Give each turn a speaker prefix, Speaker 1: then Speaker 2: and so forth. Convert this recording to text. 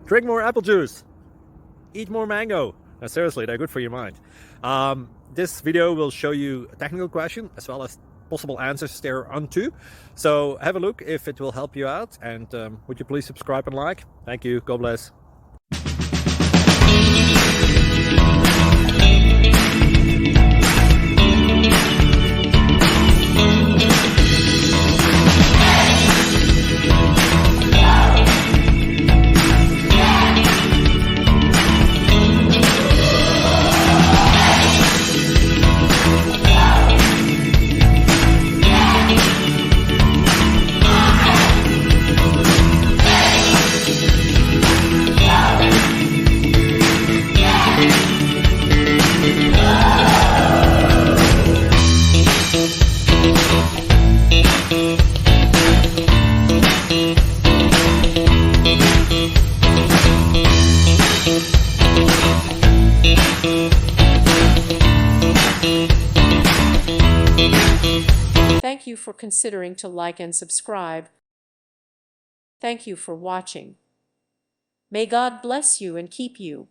Speaker 1: Drink more apple juice. Eat more mango. No, seriously, they're good for your mind. This video will show you a technical question as well as possible answers thereunto. So have a look if it will help you out, and would you please subscribe and like? Thank you. God bless.
Speaker 2: Thank you for considering to like and subscribe. Thank you for watching. May God bless you and keep you.